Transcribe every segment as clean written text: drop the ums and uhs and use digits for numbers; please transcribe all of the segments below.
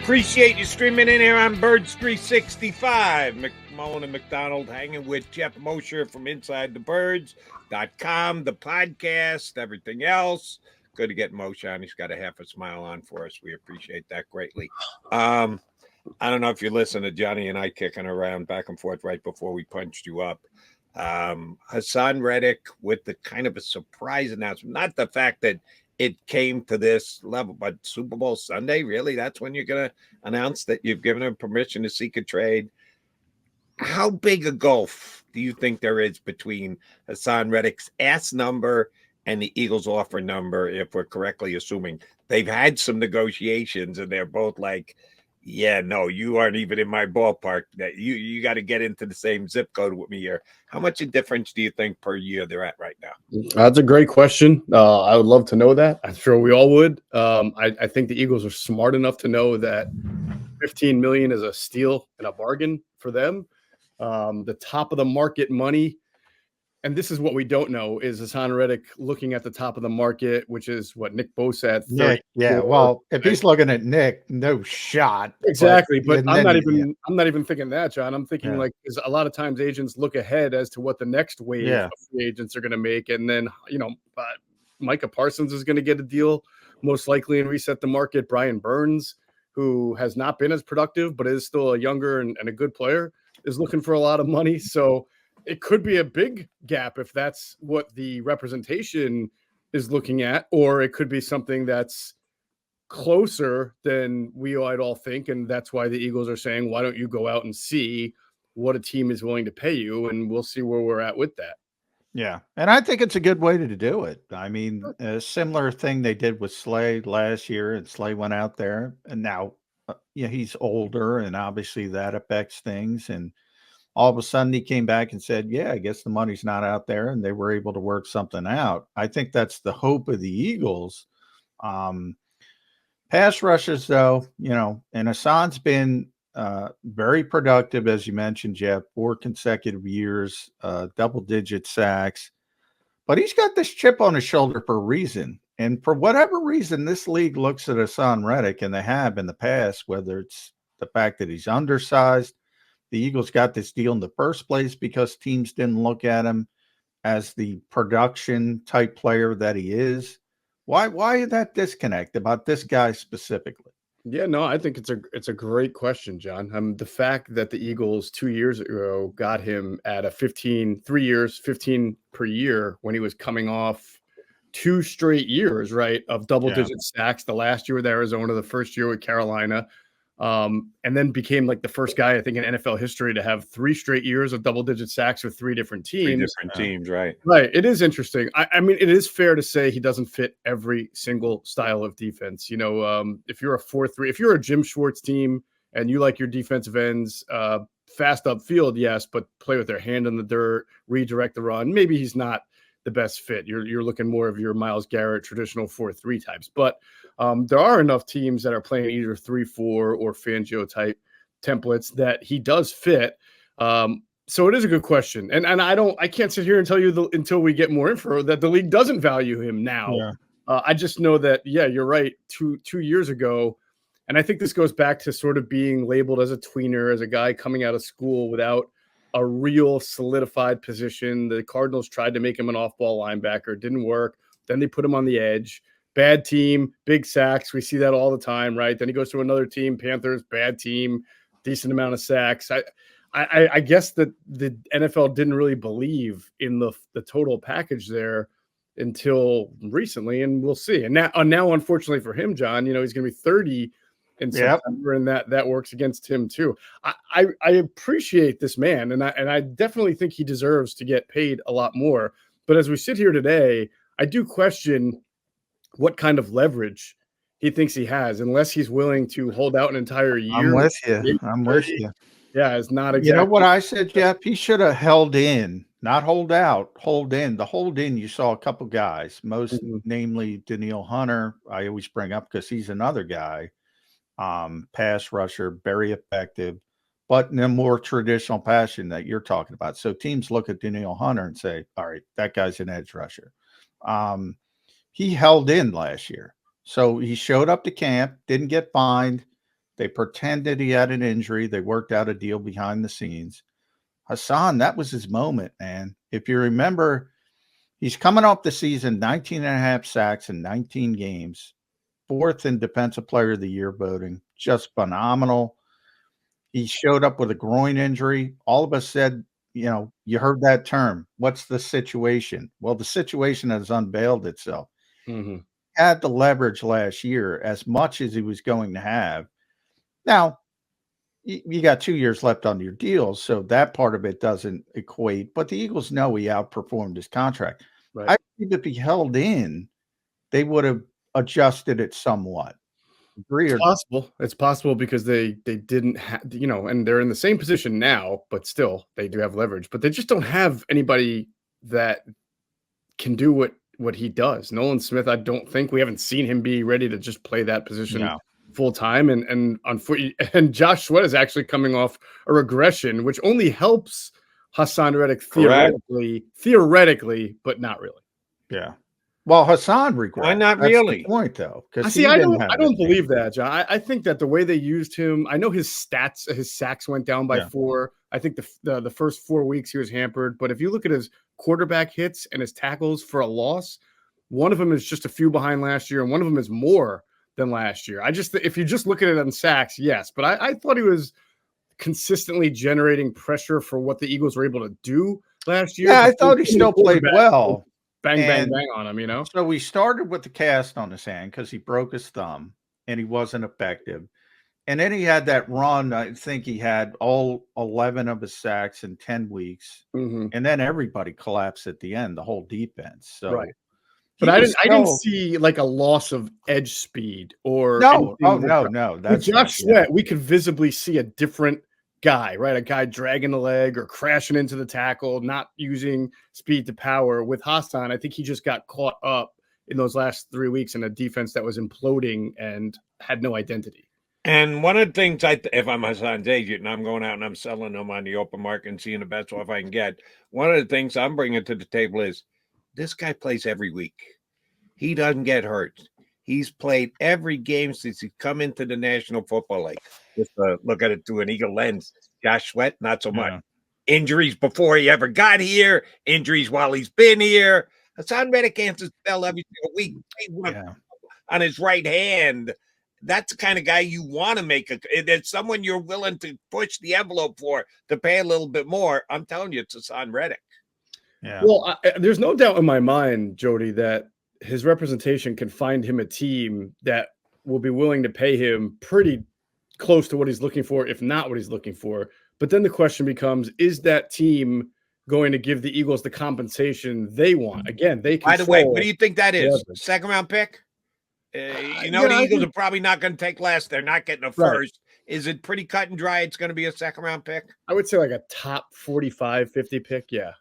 Appreciate you streaming in here on Birds 365. McMullen and McDonald hanging with Geoff Mosher from InsideTheBirds.com, the podcast, everything else. Good to get Mosher on. He's got a half a smile on for us. We appreciate that greatly. I don't know if you listen to Johnny and I kicking around back and forth right before we punched you up. Haason Reddick with the kind of a surprise announcement. Not the fact that it came to this level, but Super Bowl Sunday, really? That's when you're going to announce that you've given him permission to seek a trade? How big a gulf do you think there is between Haason Reddick's ask number and the Eagles' offer number, if we're correctly assuming they've had some negotiations and they're both like, yeah, no, you aren't even in my ballpark. That you got to get into the same zip code with me here. How much a difference do you think per year they're at right now? That's a great question. I would love to know that. I'm sure we all would. I think the Eagles are smart enough to know that $15 million is a steal and a bargain for them. The top of the market money. And this is what we don't know, is Haason Reddick looking at the top of the market, which is what Nick Bosa at 30. Yeah. Well, if he's looking at Nick, no shot. Exactly. But I'm not even thinking that, John. I'm thinking because a lot of times agents look ahead as to what the next wave of free agents are going to make. And then, Micah Parsons is going to get a deal most likely and reset the market. Brian Burns, who has not been as productive, but is still a younger and a good player, is looking for a lot of money. So it could be a big gap if that's what the representation is looking at, or it could be something that's closer than we might all think. And that's why the Eagles are saying, why don't you go out and see what a team is willing to pay you? And we'll see where we're at with that. Yeah. And I think it's a good way to do it. I mean, a similar thing they did with Slay last year, and Slay went out there, and now he's older, and obviously that affects things. And all of a sudden he came back and said, yeah, I guess the money's not out there, and they were able to work something out. I think that's the hope of the Eagles. Pass rushers, though, and Hassan's been very productive, as you mentioned, Geoff, 4 consecutive years, double-digit sacks. But he's got this chip on his shoulder for a reason. And for whatever reason, this league looks at Haason Reddick, and they have in the past, whether it's the fact that he's undersized. The Eagles got this deal in the first place because teams didn't look at him as the production type player that he is. Why that disconnect about this guy specifically? Yeah, no, I think it's a great question, John. The fact that the Eagles 2 years ago got him at a 3 years, 15 per year when he was coming off 2 straight years, right, of double-digit sacks. The last year with Arizona, the first year with Carolina. And then became like the first guy, I think, in NFL history to have 3 straight years of double-digit sacks with 3 different teams. 3 different teams, right? Right. It is interesting. I mean, it is fair to say he doesn't fit every single style of defense. If you're a 4-3, if you're a Jim Schwartz team and you like your defensive ends fast upfield, yes, but play with their hand in the dirt, redirect the run, maybe he's not the best fit. You're looking more of your Myles Garrett traditional 4-3 types, but there are enough teams that are playing either 3-4 or Fangio type templates that he does fit. So it is a good question, and I can't sit here and tell you until we get more info that the league doesn't value him now. Yeah. I just know that you're right. Two years ago, and I think this goes back to sort of being labeled as a tweener, as a guy coming out of school without a real solidified position. The Cardinals tried to make him an off-ball linebacker. It didn't work. Then they put him on the edge. Bad team, big sacks. We see that all the time, right? Then he goes to another team, Panthers, bad team, decent amount of sacks. I guess that the NFL didn't really believe in the total package there until recently, and we'll see. And now, unfortunately for him, John, he's going to be 30 in September, and that works against him too. I appreciate this man, and I definitely think he deserves to get paid a lot more. But as we sit here today, I do question what kind of leverage he thinks he has, unless he's willing to hold out an entire year. I'm with you. Yeah, it's not exactly. You know what I said, Geoff? He should have held in, not hold out, hold in. The hold in, you saw a couple guys, most namely Danielle Hunter. I always bring up because he's another guy, pass rusher, very effective, but in a more traditional fashion that you're talking about. So teams look at Danielle Hunter and say, all right, that guy's an edge rusher. He held in last year. So he showed up to camp, didn't get fined, They pretended he had an injury. They worked out a deal behind the scenes. Haason, that was his moment, man. If you remember, he's coming off the season, 19 and a half sacks in 19 games, 4th in Defensive Player of the Year voting, just phenomenal. He showed up with a groin injury. All of us said, you heard that term. What's the situation? Well, the situation has unveiled itself. Mm-hmm. Had the leverage last year as much as he was going to have. Now, you got 2 years left on your deal, so that part of it doesn't equate. But the Eagles know he outperformed his contract. Right. I think if he held in, they would have adjusted it somewhat. It's possible. It's possible because they didn't have, and they're in the same position now, but still they do have leverage. But they just don't have anybody that can do what he does. Nolan Smith, I don't think we haven't seen him be ready to just play that position full time. And Josh Sweat is actually coming off a regression, which only helps Haason Reddick theoretically, but not really. Yeah. Well, Haason regressed. Why not really? Point though, because I don't believe that, John. I think that the way they used him, I know his sacks went down by 4. I think the first 4 weeks he was hampered, but if you look at his quarterback hits and his tackles for a loss, one of them is just a few behind last year, and one of them is more than last year. If you just look at it on sacks, yes, but I thought he was consistently generating pressure for what the Eagles were able to do last year. Yeah, I thought he still played well. Bang on him, So we started with the cast on his hand because he broke his thumb and he wasn't effective. And then he had that run. I think he had all 11 of his sacks in 10 weeks. Mm-hmm. And then everybody collapsed at the end, the whole defense. So, right. But I didn't see like a loss of edge speed or no. That's with Josh Sweat, we could visibly see a different guy, right? A guy dragging the leg or crashing into the tackle, not using speed to power. With Haason, I think he just got caught up in those last 3 weeks in a defense that was imploding and had no identity. And one of the things, if I'm Haason's agent and I'm going out and I'm selling them on the open market and seeing the best offer I can get, one of the things I'm bringing to the table is this guy plays every week. He doesn't get hurt. He's played every game since he's come into the National Football League. Just look at it through an Eagle lens. Josh Sweat, not so much. Injuries before he ever got here. Injuries while he's been here. Haason Reddick answers the bell every single week. On his right hand. That's the kind of guy you want to make. There's someone you're willing to push the envelope for to pay a little bit more. I'm telling you, it's Haason Reddick. Yeah. Well, there's no doubt in my mind, Jody, that his representation can find him a team that will be willing to pay him pretty close to what he's looking for, if not what he's looking for. But then the question becomes, is that team going to give the Eagles the compensation they want? Again, they control. By the way, what do you think that is? Second round pick? The Eagles are probably not going to take less. They're not getting a first. Right. Is it pretty cut and dry? It's going to be a second round pick? I would say like a top 45, 50 pick. Yeah.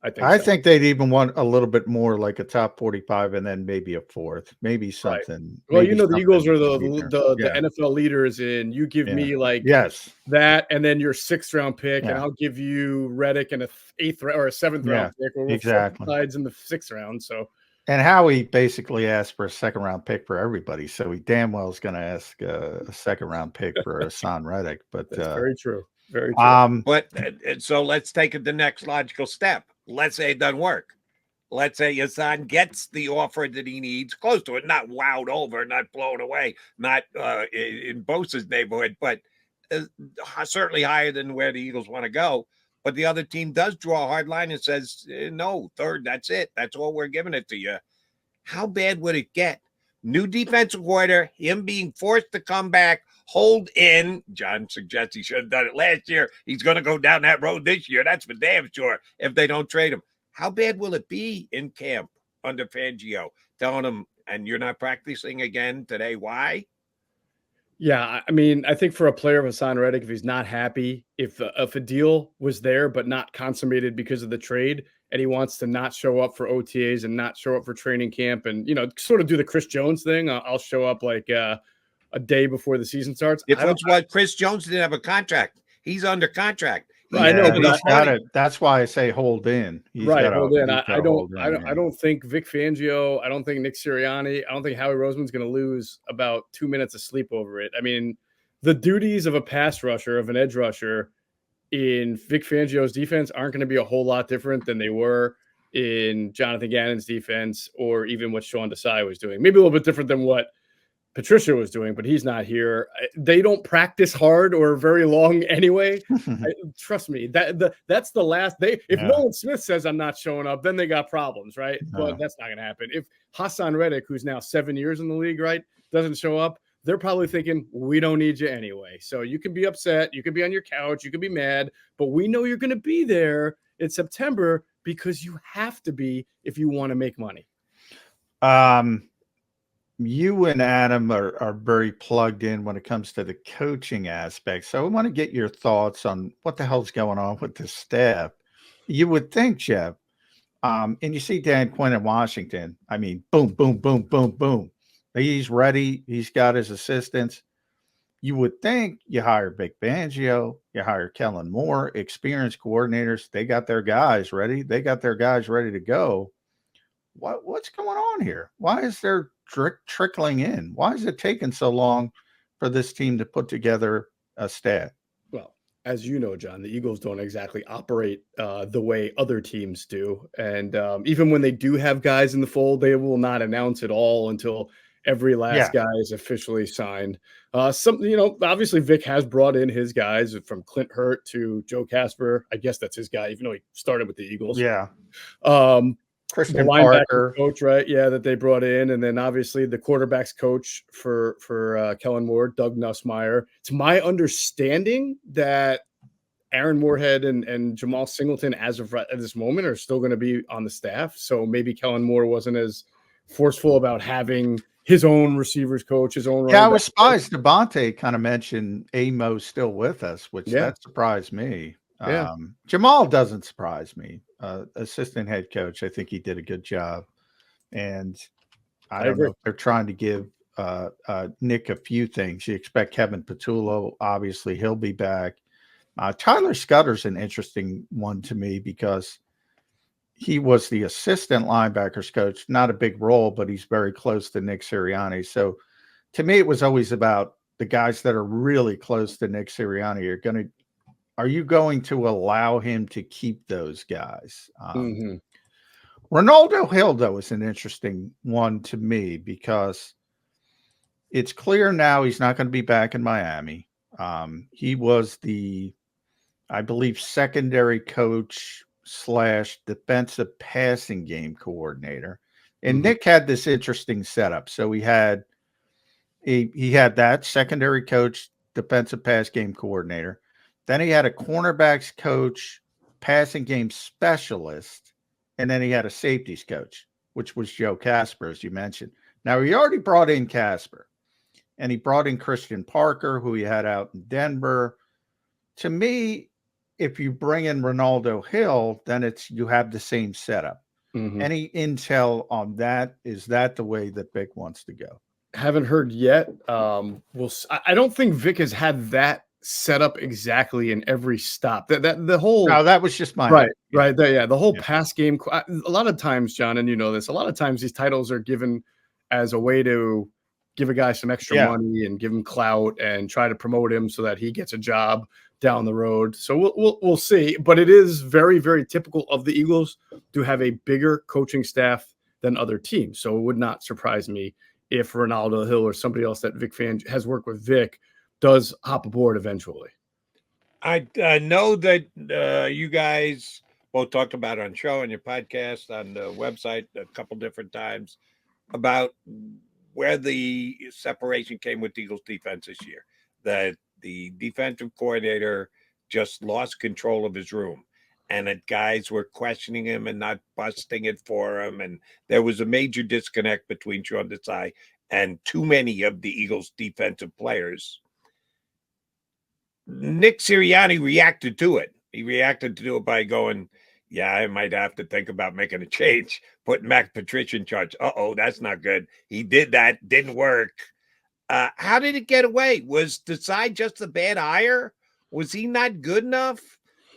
I think they'd even want a little bit more, like a top 45 and then maybe a 4th, maybe something. Well, the Eagles are the NFL leaders in you give me like that and then your 6th round pick and I'll give you Reddick and a 8th or a 7th round pick. Or exactly. Sides in the 6th round. So. And Howie basically asked for a 2nd round pick for everybody. So he damn well is going to ask a 2nd round pick for Haason Reddick. But that's very true. Very true. But so let's take it the next logical step. Let's say it doesn't work. Let's say Haason gets the offer that he needs, close to it, not wowed over, not blown away, not in Bosa's neighborhood, but certainly higher than where the Eagles want to go. But the other team does draw a hard line and says, no, 3rd, that's it. That's all we're giving it to you. How bad would it get? New defensive coordinator, him being forced to come back, hold in. John suggests he should have done it last year. He's going to go down that road this year. That's for damn sure if they don't trade him. How bad will it be in camp under Fangio? Telling him, and you're not practicing again today. Why? Yeah, I mean, I think for a player of Haason Reddick, if he's not happy, if a deal was there but not consummated because of the trade, and he wants to not show up for OTAs and not show up for training camp and, sort of do the Chris Jones thing, I'll show up like a day before the season starts. Chris Jones didn't have a contract. He's under contract. I know, but that's why I say hold in. Hold in. I don't think Vic Fangio, I don't think Nick Sirianni, I don't think Howie Roseman's going to lose about 2 minutes of sleep over it. I mean, the duties of a pass rusher, of an edge rusher in Vic Fangio's defense aren't going to be a whole lot different than they were in Jonathan Gannon's defense, or even what Sean Desai was doing. Maybe a little bit different than what Patricia was doing, but he's not here. They don't practice hard or very long anyway. Trust me, that's the last. If Nolan Smith says I'm not showing up, then they got problems, right? But that's not going to happen. If Haason Reddick, who's now 7 years in the league, right, doesn't show up, they're probably thinking, we don't need you anyway. So you can be upset, you can be on your couch, you can be mad, but we know you're going to be there in September because you have to be if you want to make money. You and Adam are very plugged in when it comes to the coaching aspect. So I want to get your thoughts on what the hell's going on with the staff. You would think, Geoff, and you see Dan Quinn in Washington. I mean, boom, boom, boom, boom, boom. He's ready. He's got his assistants. You would think you hire Vic Fangio, you hire Kellen Moore, experienced coordinators. They got their guys ready. They got their guys ready to go. What's going on here? Why is there trickling in? Why is it taking so long for this team to put together a staff? Well, as you know, John, the Eagles don't exactly operate the way other teams do. And even when they do have guys in the fold, they will not announce it all until every last guy is officially signed. Obviously Vic has brought in his guys from Clint Hurt to Joe Casper. I guess that's his guy, even though he started with the Eagles. Yeah. Christian Parker coach, right? Yeah, that they brought in. And then obviously the quarterback's coach for Kellen Moore, Doug Nussmeier. It's my understanding that Aaron Moorhead and Jamal Singleton, as of at this moment, are still going to be on the staff. So maybe Kellen Moore wasn't as forceful about having his own receivers coach, his own. Yeah, I was surprised Devontae kind of mentioned Amos still with us, which that surprised me. Jamal doesn't surprise me. Assistant head coach, I think he did a good job. And I don't know if they're trying to give Nick a few things. You expect Kevin Patullo, obviously he'll be back. Tyler Scudder's an interesting one to me because he was the assistant linebackers coach, not a big role, but he's very close to Nick Sirianni. So to me, it was always about the guys that are really close to Nick Sirianni are you going to allow him to keep those guys? Ronaldo Hill, though, is an interesting one to me because it's clear now he's not going to be back in Miami. He was I believe, secondary coach / defensive passing game coordinator. And Nick had this interesting setup. So he had that secondary coach, defensive pass game coordinator. Then he had a cornerbacks coach, passing game specialist, and then he had a safeties coach, which was Joe Casper, as you mentioned. Now, he already brought in Casper, and he brought in Christian Parker, who he had out in Denver. To me, if you bring in Ronaldo Hill, then you have the same setup. Any intel on that? Is that the way that Vic wants to go? Haven't heard yet. I don't think Vic has had that set up exactly in every stop. The whole that was just my the whole pass game. A lot of times, John, and you know this, a lot of times these titles are given as a way to give a guy some extra money and give him clout and try to promote him so that he gets a job down the road. So we'll see. But it is very, very typical of the Eagles to have a bigger coaching staff than other teams. So it would not surprise me if Ronaldo Hill or somebody else that Vic Fangio has worked with Vic does hop aboard eventually. I know that you guys both talked about it on show and your podcast on the website a couple different times about where the separation came with the Eagles defense this year. That the defensive coordinator just lost control of his room and that guys were questioning him and not busting it for him. And there was a major disconnect between Sean Desai and too many of the Eagles defensive players. Nick Sirianni reacted to it. He reacted to it by going, I might have to think about making a change, putting Matt Patricia in charge. That's not good. He did that. Didn't work. How did it get away? Was Desai just a bad hire? Was he not good enough?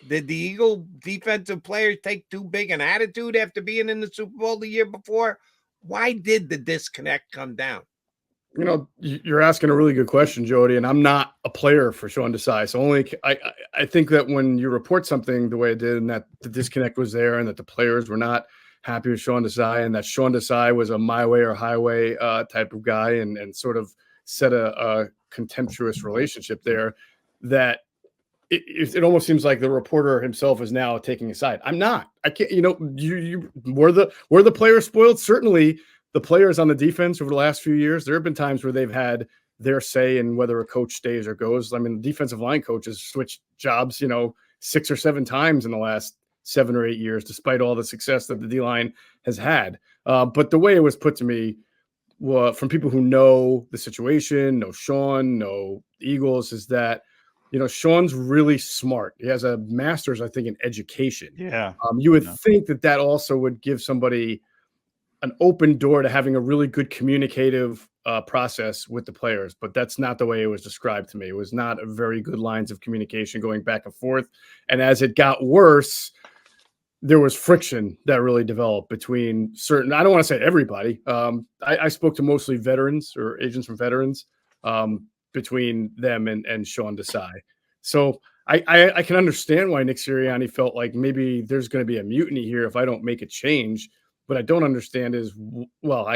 Did the Eagle defensive players take too big an attitude after being in the Super Bowl the year before? Why did the disconnect come down? You're asking a really good question, Jody, and I'm not a player for Sean Desai. So I think that when you report something the way it did, and that the disconnect was there, and that the players were not happy with Sean Desai, and that Sean Desai was a my way or highway type of guy, and sort of set a contemptuous relationship there, that it almost seems like the reporter himself is now taking a side. I'm not. I can't. You were the players spoiled. Certainly, the players on the defense over the last few years, there have been times where they've had their say in whether a coach stays or goes. I mean, the defensive line coaches switched jobs, 6 or 7 times in the last 7 or 8 years, despite all the success that the D line has had. But the way it was put to me, from people who know the situation, know Sean, know the Eagles, is that Sean's really smart. He has a master's, I think, in education. Yeah. You would think that also would give somebody an open door to having a really good communicative process with the players, but that's not the way it was described to me. It was not a very good lines of communication going back and forth. And as it got worse, there was friction that really developed between certain, I don't want to say everybody. I spoke to mostly veterans or agents from veterans, between them and Sean Desai. So I can understand why Nick Sirianni felt like maybe there's going to be a mutiny here if I don't make a change. What I don't understand is, well,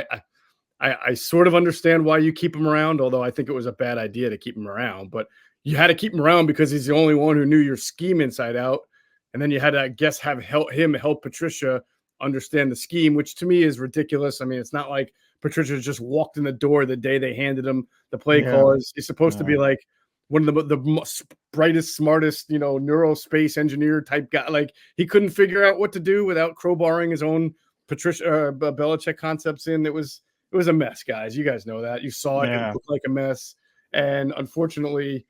I sort of understand why you keep him around, although I think it was a bad idea to keep him around. But you had to keep him around because he's the only one who knew your scheme inside out. And then you had to, I guess, have him help Patricia understand the scheme, which to me is ridiculous. I mean, it's not like Patricia just walked in the door the day they handed him the play call. It's supposed to be like one of the brightest, smartest, neurospace engineer type guy. Like, he couldn't figure out what to do without crowbarring his own Belichick concepts in. It was a mess, guys. You guys know that. You saw it. It looked like a mess. And unfortunately,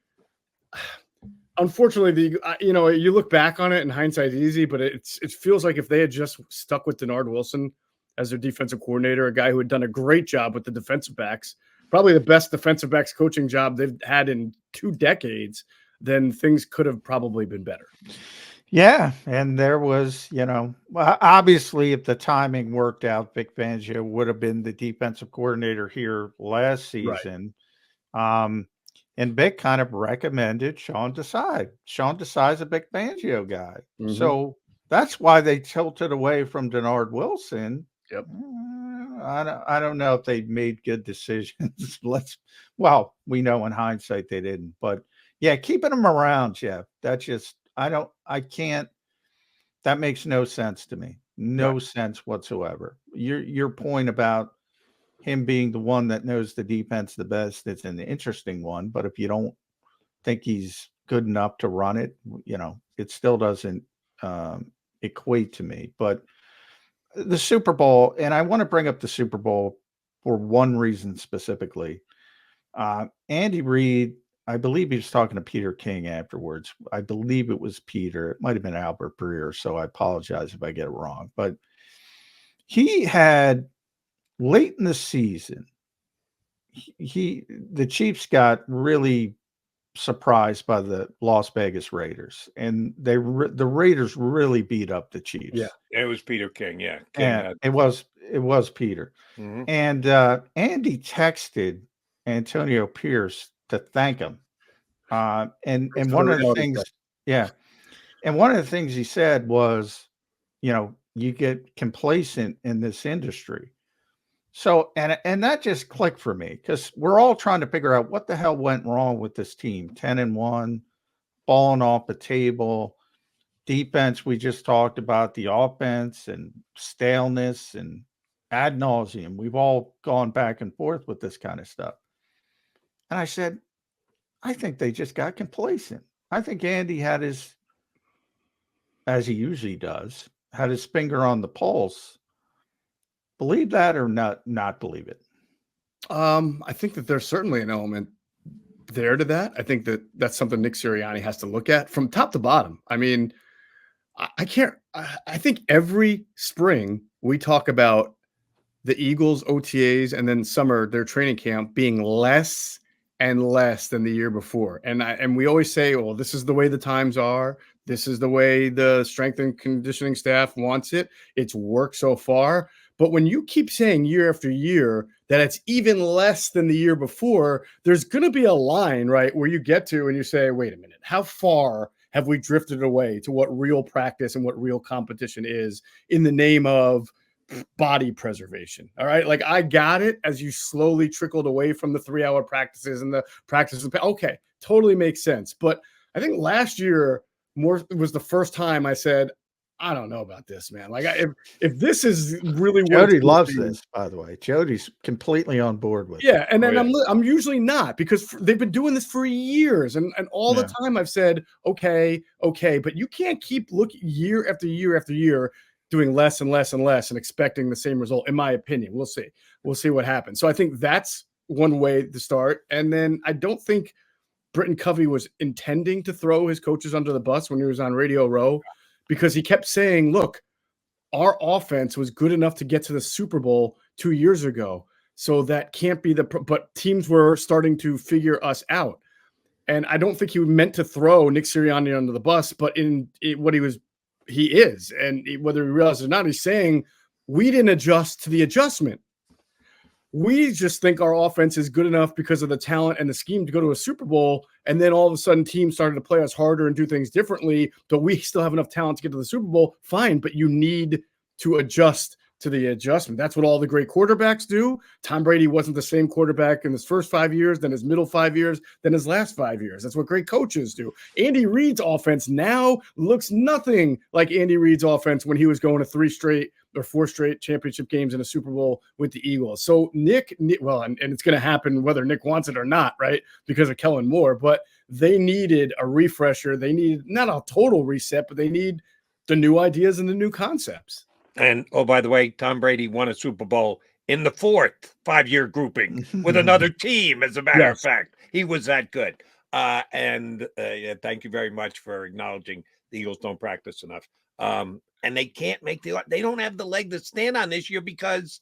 you look back on it, and hindsight's easy, but it feels like if they had just stuck with Denard Wilson as their defensive coordinator, a guy who had done a great job with the defensive backs, probably the best defensive backs coaching job they've had in 2 decades, then things could have probably been better. Yeah, and there was, obviously, if the timing worked out, Vic Fangio would have been the defensive coordinator here last season. Right. And Vic kind of recommended Sean Desai. Sean Desai's a Vic Fangio guy. Mm-hmm. So that's why they tilted away from Denard Wilson. Yep. I don't know if they made good decisions. We know in hindsight they didn't. But yeah, keeping them around, Geoff, that's just, that makes no sense to me. No sense whatsoever. Your point about him being the one that knows the defense the best, it's an interesting one. But if you don't think he's good enough to run it, it still doesn't equate to me. But the Super Bowl, and I want to bring up the Super Bowl for one reason specifically. Andy Reid, I believe he was talking to Peter King afterwards. I believe it was Peter. It might have been Albert Breer, so I apologize if I get it wrong. But he had, late in the season, the Chiefs got really surprised by the Las Vegas Raiders, and the Raiders really beat up the Chiefs. Yeah, it was Peter King. Yeah, it was Peter. Mm-hmm. And Andy texted Antonio Pierce to thank him. And one of the things, and one of the things he said was, you get complacent in this industry. So, and that just clicked for me, because we're all trying to figure out what the hell went wrong with this team. 10-1, falling off the table. Defense, we just talked about the offense and staleness and ad nauseum. We've all gone back and forth with this kind of stuff. And I said, I think they just got complacent. I think Andy had his, as he usually does, had his finger on the pulse. Believe that or not believe it? I think that there's certainly an element there to that. I think that's something Nick Sirianni has to look at from top to bottom. I mean, I think every spring we talk about the Eagles OTAs and then summer, their training camp, being less and less than the year before. And we always say, well, this is the way the times are. This is the way the strength and conditioning staff wants it. It's worked so far. But when you keep saying year after year that it's even less than the year before, there's going to be a line, right, where you get to and you say, wait a minute, how far have we drifted away to what real practice and what real competition is in the name of body preservation? All right. Like, I got it as you slowly trickled away from the 3-hour practices and the practices. Okay. Totally makes sense. But I think last year was the first time I said, I don't know about this, man. Like, if this is really what Jody loves this, by the way. Jody's completely on board with it. Yeah, and then I'm usually not, because they've been doing this for years, and all the time I've said, okay, but you can't keep looking year after year after year doing less and less and less and expecting the same result. In my opinion, we'll see what happens. So I think that's one way to start, and then I don't think Britton Covey was intending to throw his coaches under the bus when he was on Radio Row, because he kept saying, look, our offense was good enough to get to the Super Bowl 2 years ago. So that can't be but teams were starting to figure us out. And I don't think he meant to throw Nick Sirianni under the bus, but he is. And whether he realizes it or not, he's saying we didn't adjust to the adjustment. We just think our offense is good enough because of the talent and the scheme to go to a Super Bowl. And then all of a sudden teams started to play us harder and do things differently, but we still have enough talent to get to the Super Bowl. Fine. But you need to adjust to the adjustment. That's what all the great quarterbacks do. Tom Brady wasn't the same quarterback in his first 5 years, then his middle 5 years, then his last 5 years. That's what great coaches do. Andy Reid's offense now looks nothing like Andy Reid's offense when he was going to 3 straight or 4 straight championship games in a Super Bowl with the Eagles. So Nick, and it's going to happen whether Nick wants it or not, right? Because of Kellen Moore, but they needed a refresher. They needed not a total reset, but they need the new ideas and the new concepts. And, oh, by the way, Tom Brady won a Super Bowl in the 4th 5-year grouping with another team, as a matter of fact. He was that good. And thank you very much for acknowledging the Eagles don't practice enough. And they can't they don't have the leg to stand on this year because,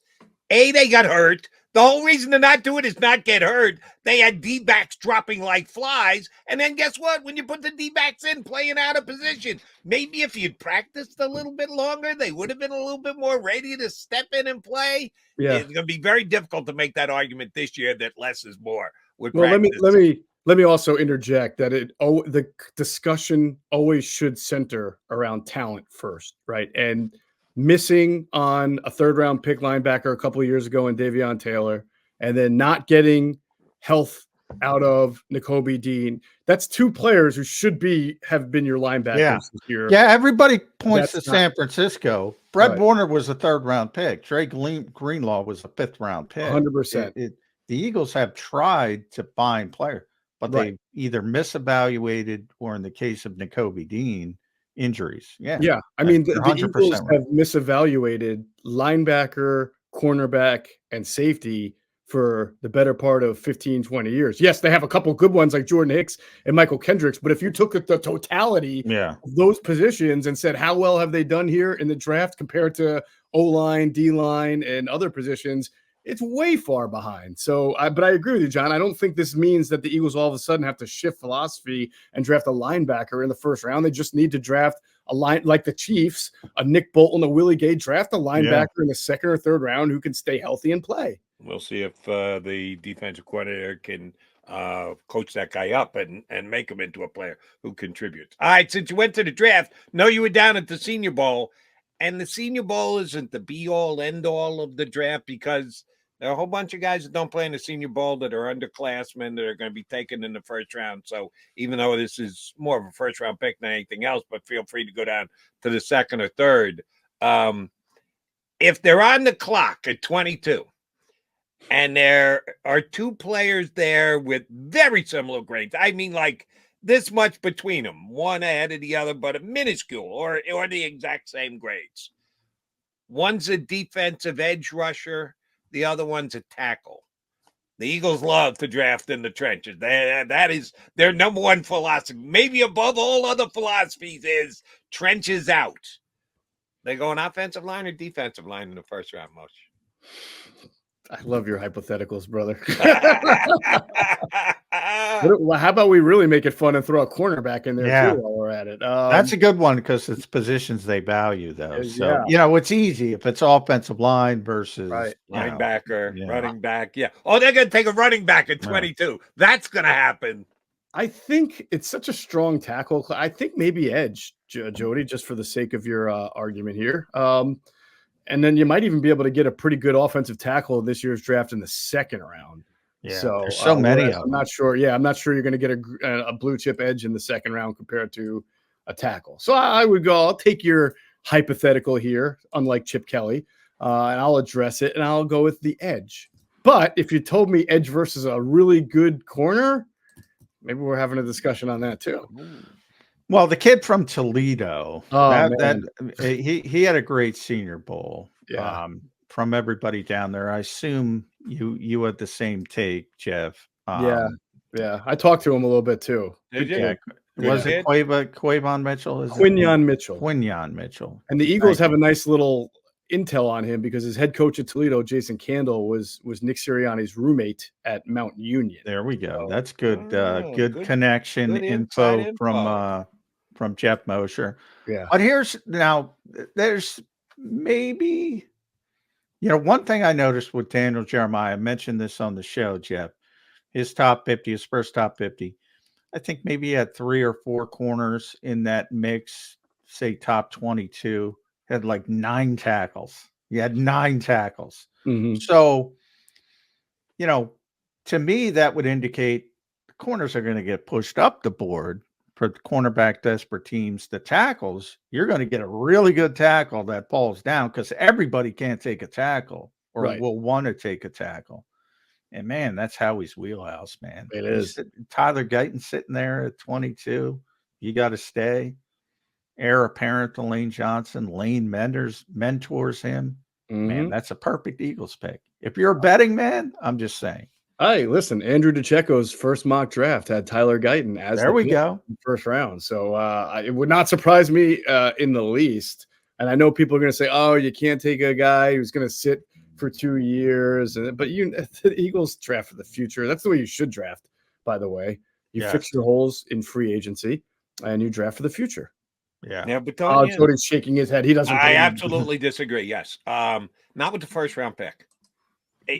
A, they got hurt. The whole reason to not do it is not get hurt. They had D-backs dropping like flies. And then guess what? When you put the D-backs in, playing out of position, maybe if you'd practiced a little bit longer, they would have been a little bit more ready to step in and play. Yeah. It's going to be very difficult to make that argument this year that less is more. Well, let me also interject that the discussion always should center around talent first, right? And missing on a 3rd-round pick linebacker a couple of years ago in Davion Taylor, and then not getting health out of Nakobe Dean. That's 2 players who should have been your linebackers this year. Yeah, everybody points to San Francisco. Brett Warner was a 3rd-round pick. Trey Greenlaw was a 5th-round pick. 100%. The Eagles have tried to find players, but they either misevaluated or, in the case of Nakobe Dean, injuries. Yeah. I mean, the Eagles have misevaluated linebacker, cornerback, and safety for the better part of 15, 20 years. Yes, they have a couple good ones like Jordan Hicks and Michael Kendricks, but if you took the totality of those positions and said, how well have they done here in the draft compared to O-line, D-line, and other positions, it's way far behind. So, but I agree with you, John. I don't think this means that the Eagles all of a sudden have to shift philosophy and draft a linebacker in the 1st round. They just need to draft a line like the Chiefs, a Nick Bolton, a Willie Gay, draft a linebacker in the 2nd or 3rd round who can stay healthy and play. We'll see if the defensive coordinator can coach that guy up and make him into a player who contributes. All right, since you went to the draft, you were down at the Senior Bowl, and the Senior Bowl isn't the be-all, end-all of the draft because there are a whole bunch of guys that don't play in the Senior Bowl that are underclassmen that are going to be taken in the 1st round. So even though this is more of a 1st-round pick than anything else, but feel free to go down to the 2nd or 3rd. If they're on the clock at 22 and there are 2 players there with very similar grades, I mean like this much between them, one ahead of the other, but a minuscule or the exact same grades. One's a defensive edge rusher. The other one's a tackle. The Eagles love to draft in the trenches. That is their number one philosophy. Maybe above all other philosophies is trenches out. They go on offensive line or defensive line in the 1st round, Mosher? I love your hypotheticals, brother. How about we really make it fun and throw a cornerback in there too while we're at it. That's a good one because it's positions they value, though. So, yeah. it's easy if it's offensive line versus Right. Linebacker, yeah. running back. Yeah. Oh, they're going to take a running back at 22. That's going to happen. I think it's such a strong tackle. I think maybe edge, Jody, just for the sake of your argument here. And then you might even be able to get a pretty good offensive tackle in this year's draft in the second round. Yeah, so there's so many of them. I'm not sure. Yeah, I'm not sure you're going to get a blue chip edge in the second round compared to a tackle. So I would go. I'll take your hypothetical here, unlike Chip Kelly, and I'll address it, and I'll go with the edge. But if you told me edge versus a really good corner, maybe we're having a discussion on that too. Well, the kid from Toledo, he had a great Senior Bowl. Yeah. From everybody down there, I assume you had the same take, Geoff. Yeah. I talked to him a little bit too. Did you? Was it Quavon Mitchell? Quinyon Mitchell. Quinyon Mitchell. And the Eagles have a nice little intel on him because his head coach at Toledo, Jason Candle, was Nick Sirianni's roommate at Mount Union. There we go. That's good. Good connection info from Jeff Mosher. Yeah. But there's maybe, one thing I noticed with Daniel Jeremiah, I mentioned this on the show, Jeff, his top 50, his first top 50. I think maybe he had 3 or 4 corners in that mix, say top 22, had like 9 tackles. He had 9 tackles. Mm-hmm. So, to me, that would indicate the corners are going to get pushed up the board for the cornerback desperate teams. The tackles, you're going to get a really good tackle that falls down because everybody can't take a tackle or will want to take a tackle. And man, that's Howie's wheelhouse, man. It is. Tyler Guyton sitting there at 22. You got to stay. Heir apparent to Lane Johnson. Lane mentors him. Mm-hmm. Man, that's a perfect Eagles pick. If you're a betting man, I'm just saying. Hey, listen, Andrew DeCecco's first mock draft had Tyler Guyton as first round. So it would not surprise me in the least. And I know people are going to say, "Oh, you can't take a guy who's going to sit for 2 years." But the Eagles draft for the future. That's the way you should draft, by the way. You fix your holes in free agency, and you draft for the future. Yeah, but Cody's shaking his head. He doesn't. I absolutely disagree. Yes, not with the first round pick.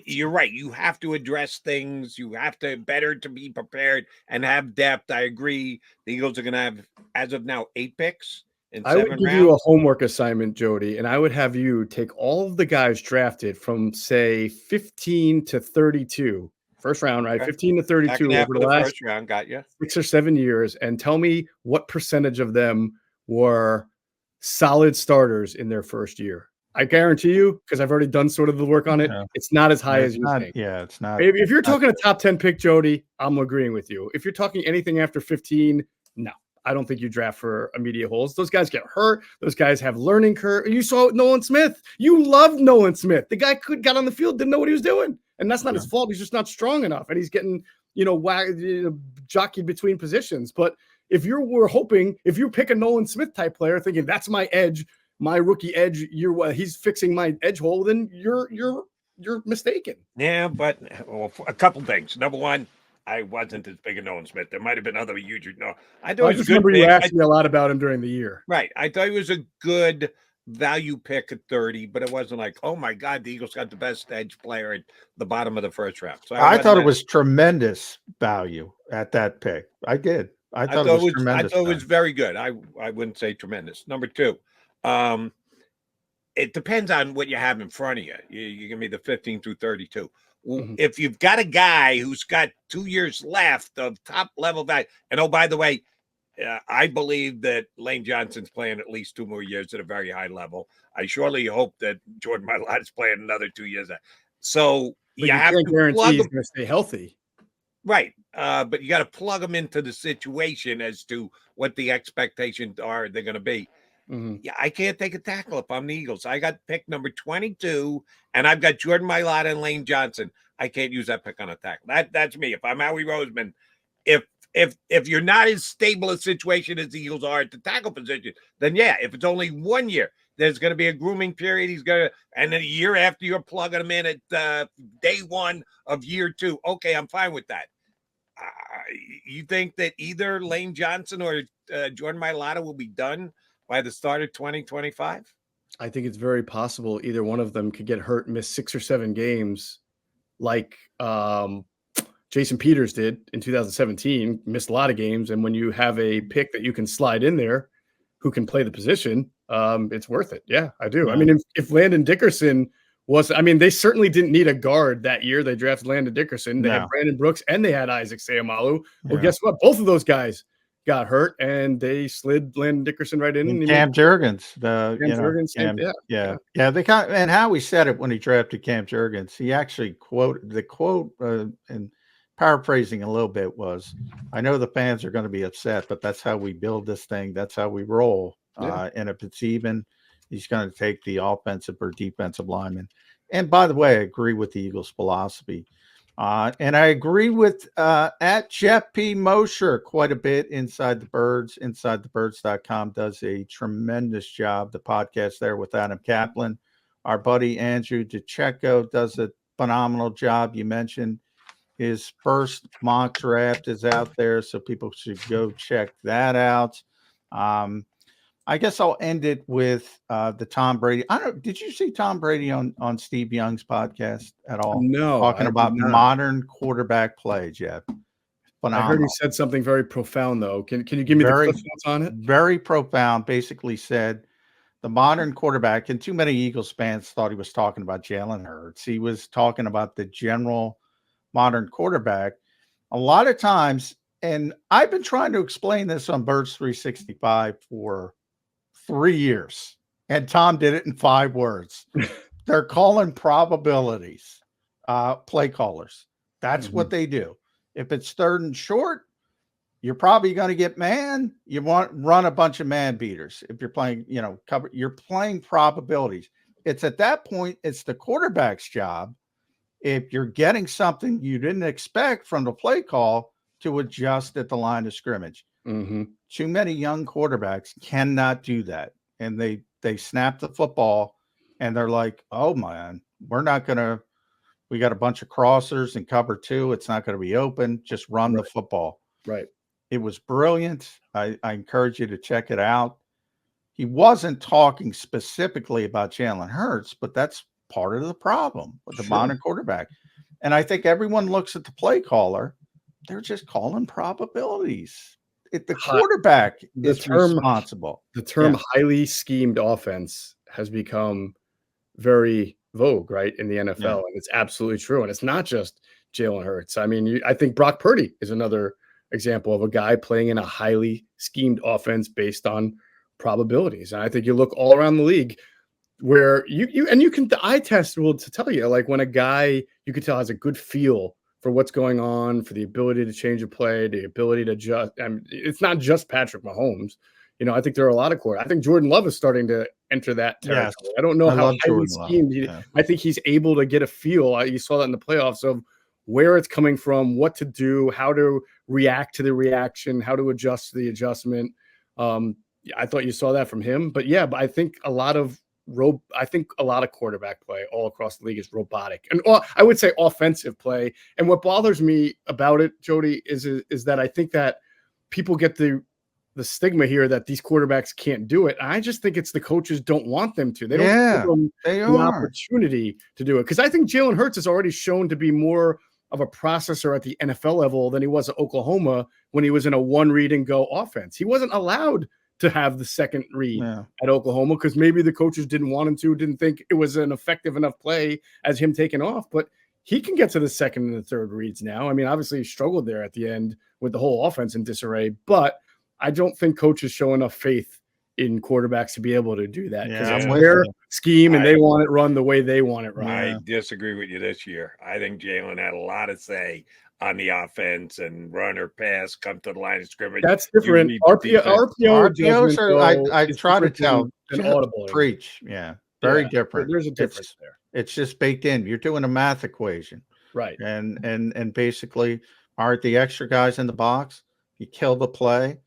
You're right. You have to address things. You have to better to be prepared and have depth. I agree. The Eagles are going to have, as of now, 8 picks. I would give you a homework assignment, Jody, and I would have you take all of the guys drafted from, say, 15 to 32. First round, right? Okay. 15 to 32 over the last first round, got you. 6 or 7 years, and tell me what percentage of them were solid starters in their first year. I guarantee you, because I've already done sort of the work on it, it's not as high as you think. Yeah, it's not. If you're talking a top 10 pick, Jody, I'm agreeing with you. If you're talking anything after 15, no. I don't think you draft for immediate holes. Those guys get hurt. Those guys have learning curve. You saw Nolan Smith. You loved Nolan Smith. The guy got on the field, didn't know what he was doing. And that's not his fault. He's just not strong enough. And he's getting, jockeyed between positions. But if you pick a Nolan Smith type player thinking that's my edge, my rookie edge, he's fixing my edge hole, then you're mistaken. Yeah, but a couple things. Number one, I wasn't as big a Nolan Smith. There might have been other huge. No, I just remember you asked me a lot about him during the year. Right. I thought he was a good value pick at 30, but it wasn't like, oh my God, the Eagles got the best edge player at the bottom of the first round. So I thought it was tremendous value at that pick. I did. I thought it was tremendous. I thought it was very good. I wouldn't say tremendous. Number two, it depends on what you have in front of you. You give me the 15 through 32. Mm-hmm. If you've got a guy who's got 2 years left of top level value, and oh, by the way, I believe that Lane Johnson's playing at least 2 more years at a very high level. I surely hope that Jordan Mailata is playing another 2 years. So you have to guarantee he's going to stay healthy. Right. But you got to plug them into the situation as to what the expectations are they're going to be. Mm-hmm. Yeah, I can't take a tackle if I'm the Eagles. I got pick number 22, and I've got Jordan Mailata and Lane Johnson. I can't use that pick on a tackle. That's me. If I'm Howie Roseman, if you're not as stable a situation as the Eagles are at the tackle position, then yeah, if it's only 1 year, there's going to be a grooming period. And then a year after you're plugging him in at day 1 of year 2. Okay, I'm fine with that. You think that either Lane Johnson or Jordan Mailata will be done by the start of 2025? I think it's very possible either one of them could get hurt, miss 6 or 7 games, like Jason Peters did in 2017, missed a lot of games. And when you have a pick that you can slide in there who can play the position, it's worth it. Yeah, I do. Yeah. I mean, if Landon Dickerson they certainly didn't need a guard that year. They drafted Landon Dickerson. They had Brandon Brooks and they had Isaac Seumalo. Well, guess what? Both of those guys got hurt, and they slid Landon Dickerson right in. And Cam Jurgens, Yeah. They and Howie said it when he drafted Cam Jurgens. He actually quoted and paraphrasing a little bit was, "I know the fans are going to be upset, but that's how we build this thing. That's how we roll. And if it's even, he's going to take the offensive or defensive lineman." And by the way, I agree with the Eagles' philosophy. And I agree with at Geoff P. Mosher quite a bit. Inside the Birds, InsideTheBirds.com does a tremendous job. The podcast there with Adam Kaplan. Our buddy Andrew DeCecco does a phenomenal job. You mentioned his first mock draft is out there, so people should go check that out. I guess I'll end it with the Tom Brady. Did you see Tom Brady on Steve Young's podcast at all? No. Talking about modern quarterback play, Geoff. Phenomenal. I heard he said something very profound, though. Can you give me the cliff notes on it? Very profound. Basically said the modern quarterback, and too many Eagles fans thought he was talking about Jalen Hurts. He was talking about the general modern quarterback. A lot of times, and I've been trying to explain this on Birds 365 for 3 years, and Tom did it in 5 words. They're calling probabilities, play callers. That's what they do. If it's 3rd and short, you're probably going to get man. You want run a bunch of man beaters. If you're playing, cover, you're playing probabilities. It's at that point, it's the quarterback's job, if you're getting something you didn't expect from the play call, to adjust at the line of scrimmage. Too many young quarterbacks cannot do that. And they snap the football and they're like, oh man, we got a bunch of crossers in cover 2. It's not going to be open. Just run the football. Right. It was brilliant. I encourage you to check it out. He wasn't talking specifically about Jalen Hurts, but that's part of the problem with the modern quarterback. And I think everyone looks at the play caller. They're just calling probabilities. The quarterback is responsible. The term highly schemed offense has become very vogue, right, in the NFL. And it's absolutely true. And it's not just Jalen Hurts. I mean, I think Brock Purdy is another example of a guy playing in a highly schemed offense based on probabilities. And I think you look all around the league where the eye test will tell you, like, when a guy you could tell has a good feel for what's going on, for the ability to change a play, the ability to adjust. I mean, it's not just Patrick Mahomes. I think there are a lot of quarterbacks. I think Jordan Love is starting to enter that territory. Yes. I don't know how highly schemed. I think he's able to get a feel. You saw that in the playoffs of where it's coming from, what to do, how to react to the reaction, how to adjust to the adjustment. I thought you saw that from him. But I think a lot of quarterback play all across the league is robotic, and I would say offensive play. And what bothers me about it, Jody, is that I think that people get the stigma here that these quarterbacks can't do it. I just think it's the coaches don't want them to. They don't give them the opportunity to do it. Because I think Jalen Hurts has already shown to be more of a processor at the NFL level than he was at Oklahoma when he was in a one read and go offense. He wasn't allowed to have the second read at Oklahoma because maybe the coaches didn't want him to, didn't think it was an effective enough play as him taking off. But he can get to the second and the third reads now. I mean, obviously he struggled there at the end with the whole offense in disarray, but I don't think coaches show enough faith in quarterbacks to be able to do that because it's their scheme and they want it run the way they want it run. I disagree with you this year. I think Jalen had a lot to say on the offense and run or pass, come to the line of scrimmage. That's different. RPOs are, I try to tell. Preach. Yeah. Very different. There's a difference there. It's just baked in. You're doing a math equation. Right. And basically, aren't the extra guys in the box? You kill the play.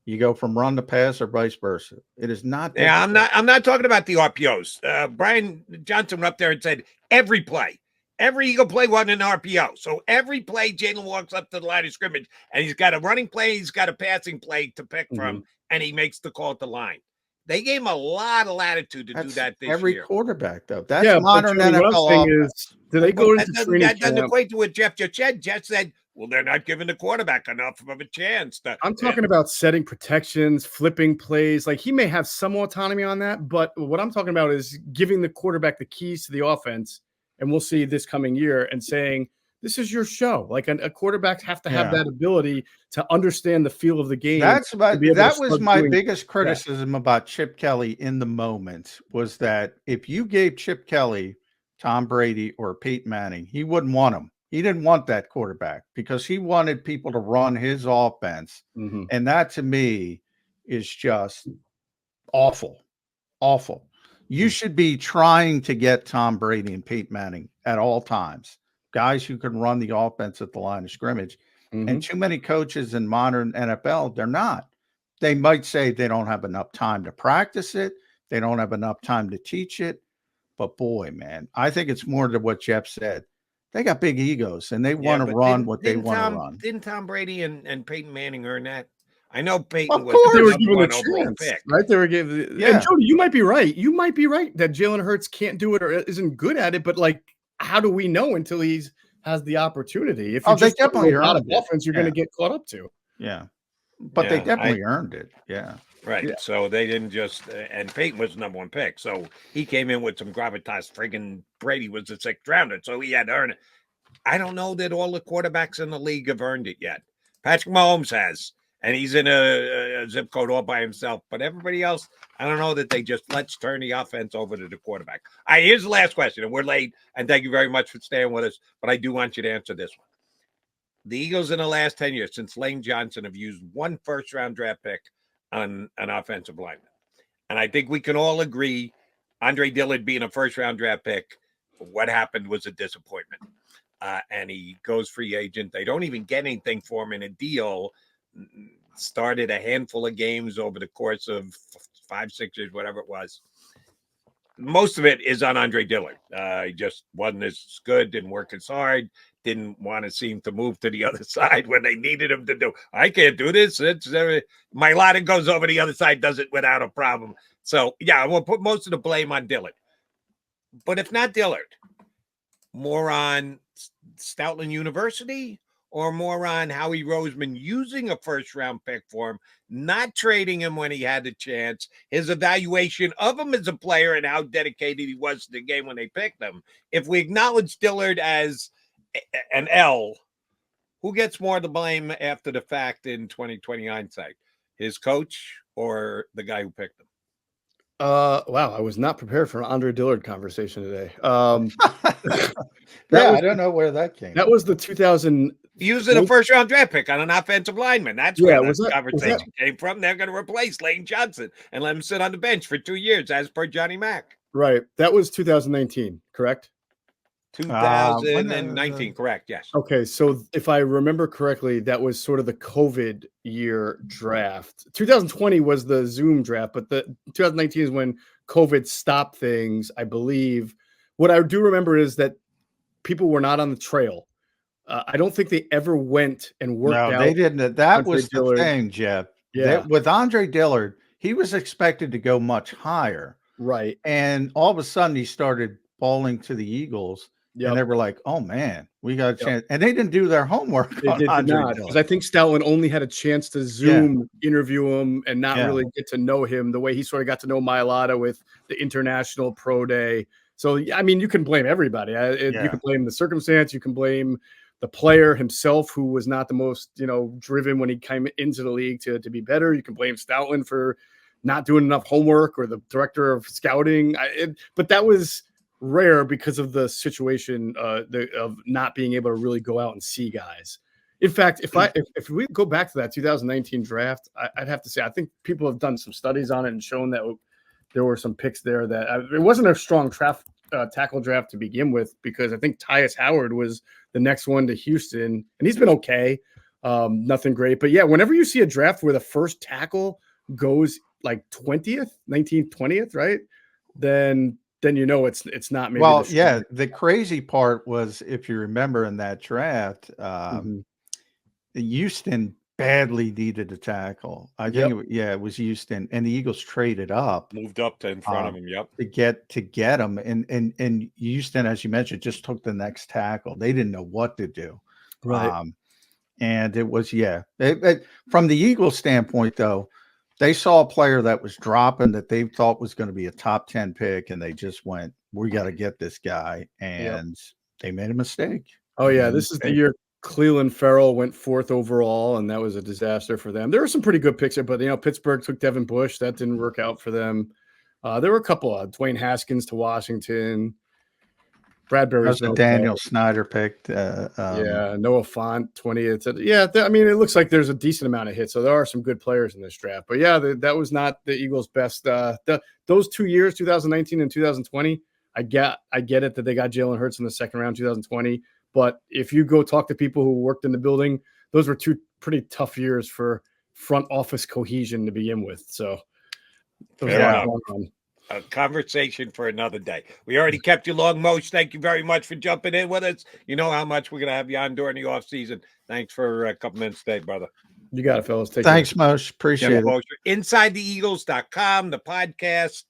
You go from run to pass or vice versa. It is not. Yeah, I'm not talking about the RPOs. Brian Johnson went up there and said every play. Every Eagle play wasn't an RPO. So every play, Jalen walks up to the line of scrimmage, and he's got a running play, he's got a passing play to pick from, and he makes the call at the line. They gave him a lot of latitude to do that this every year. quarterback, though. That's modern NFL offense. Do they go into training that doesn't camp? equate to what Geoff just said. Jeff said, well, they're not giving the quarterback enough of a chance. I'm talking about setting protections, flipping plays. Like, he may have some autonomy on that, but what I'm talking about is giving the quarterback the keys to the offense, and we'll see this coming year, and saying, this is your show. Like, a quarterback have to have that ability to understand the feel of the game. That was my biggest criticism about Chip Kelly in the moment, was that if you gave Chip Kelly Tom Brady or Peyton Manning, he wouldn't want him. He didn't want that quarterback because he wanted people to run his offense. And that, to me, is just awful. Awful. You should be trying to get Tom Brady and Peyton Manning at all times, guys who can run the offense at the line of scrimmage. And too many coaches in modern NFL, they're not. They might say they don't have enough time to practice it. They don't have enough time to teach it. But boy, man, I think it's more to what Geoff said. They got big egos, and they want to run what they want to run. Didn't Tom Brady and Peyton Manning earn that? I know Peyton was they were given the a chance, pick. right? They were given. And Jody, you might be right. You might be right that Jalen Hurts can't do it or isn't good at it. But, like, how do we know until he's has the opportunity? If you they definitely a lot of earned it. offense, you're going to get caught up to. Yeah, but they definitely earned it. Yeah. Right. Yeah. So they didn't just, and Peyton was the #1 pick. So he came in with some gravitas. Friggin' Brady was the 6th rounder. So he had to earn it. I don't know that all the quarterbacks in the league have earned it yet. Patrick Mahomes has, and he's in a zip code all by himself. But everybody else, I don't know that they just let's turn the offense over to the quarterback. All right, here's the last question, and we're late. And thank you very much for staying with us. But I do want you to answer this one. The Eagles in the last 10 years, since Lane Johnson, have used 1 first-round draft pick on an offensive lineman. And I think we can all agree Andre Dillard being a first-round draft pick, what happened was a disappointment. And he goes free agent. They don't even get anything for him in a deal. Started a handful of games over the course of 5, 6 years, whatever it was. Most of it is on Andre Dillard. He just wasn't as good, didn't work as hard, didn't want to seem to move to the other side when they needed him to do. I can't do this. It's Mailata goes over the other side, does it without a problem. So, yeah, I will put most of the blame on Dillard. But if not Dillard, more on Stoutland University or more on Howie Roseman using a first-round pick for him, not trading him when he had the chance, his evaluation of him as a player and how dedicated he was to the game when they picked him. If we acknowledge Dillard as an L, who gets more of the blame after the fact in 2020 hindsight? His coach or the guy who picked him? Wow, I was not prepared for an Andre Dillard conversation today. I don't know where that came. That was the 2000. Using a first-round draft pick on an offensive lineman. That's where the conversation came from. They're going to replace Lane Johnson and let him sit on the bench for 2 years, as per Johnny Mack. Right. That was 2019, correct? 2019, correct, yes. Okay, so if I remember correctly, that was sort of the COVID year draft. 2020 was the Zoom draft, but the 2019 is when COVID stopped things, I believe. What I do remember is that people were not on the trail. I don't think they ever went and worked out. No, they didn't. That was the thing, Geoff. Yeah. With Andre Dillard, he was expected to go much higher. Right. And all of a sudden, he started falling to the Eagles. Yep. And they were like, oh, man, we got a chance. And they didn't do their homework. They did not. Because I think Stoutland only had a chance to Zoom interview him and not really get to know him the way he sort of got to know Mailata with the International Pro Day. So, I mean, you can blame everybody. You can blame the circumstance. You can blame the player himself, who was not the most, driven when he came into the league to be better. You can blame Stoutland for not doing enough homework, or the director of scouting. But that was rare because of the situation of not being able to really go out and see guys. In fact, if we go back to that 2019 draft, I'd have to say I think people have done some studies on it and shown that there were some picks there that it wasn't a strong tackle draft to begin with, because I think Tyus Howard was the next one to Houston, and he's been okay, nothing great. But yeah, whenever you see a draft where the first tackle goes like 20th, 19th, 20th, right? Then then you know it's not maybe. Well, yeah, the crazy part was, if you remember in that draft, Houston badly needed a tackle. I think, it was Houston, and the Eagles traded up, moved up to in front of him. Yep, to get him, and Houston, as you mentioned, just took the next tackle. They didn't know what to do, right? And it was from the Eagles standpoint, though, they saw a player that was dropping that they thought was going to be a top 10 pick, and they just went, "We got to get this guy," and they made a mistake. Oh yeah, this is the year Cleveland Farrell went 4th overall, and that was a disaster for them. There were some pretty good picks there, but Pittsburgh took Devin Bush. That didn't work out for them. There were a couple of Dwayne Haskins to Washington. Bradbury's the Daniel Snyder picked. Noah Fant 20th. I mean, it looks like there's a decent amount of hits, so there are some good players in this draft. But that was not the Eagles' best. Those 2 years, 2019 and 2020. I get it that they got Jalen Hurts in the second round, 2020. But if you go talk to people who worked in the building, those were 2 pretty tough years for front office cohesion to begin with. So, a conversation for another day. We already kept you long, Moshe. Thank you very much for jumping in with us. You know how much we're going to have you on during the off season. Thanks for a couple minutes today, brother. You got it, fellas. Thanks, Moshe. Appreciate it. Mosher. InsideTheEagles.com, the podcast.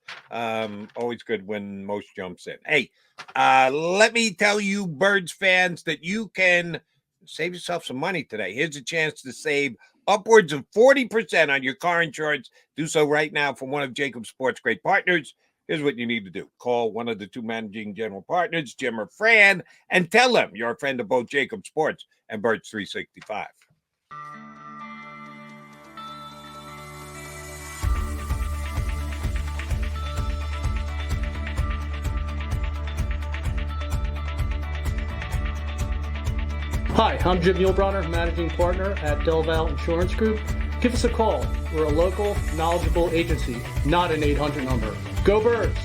Always good when Moshe jumps in. Hey, let me tell you, Birds fans, that you can save yourself some money today. Here's a chance to save upwards of 40% on your car insurance. Do so right now from one of JAKIB Sports' great partners. Here's what you need to do. Call one of the 2 managing general partners, Jim or Fran, and tell them you're a friend of both JAKIB Sports and Birds 365. Hi, I'm Jim Muehlbronner, Managing Partner at Del Val Insurance Group. Give us a call. We're a local, knowledgeable agency, not an 800 number. Go Birds!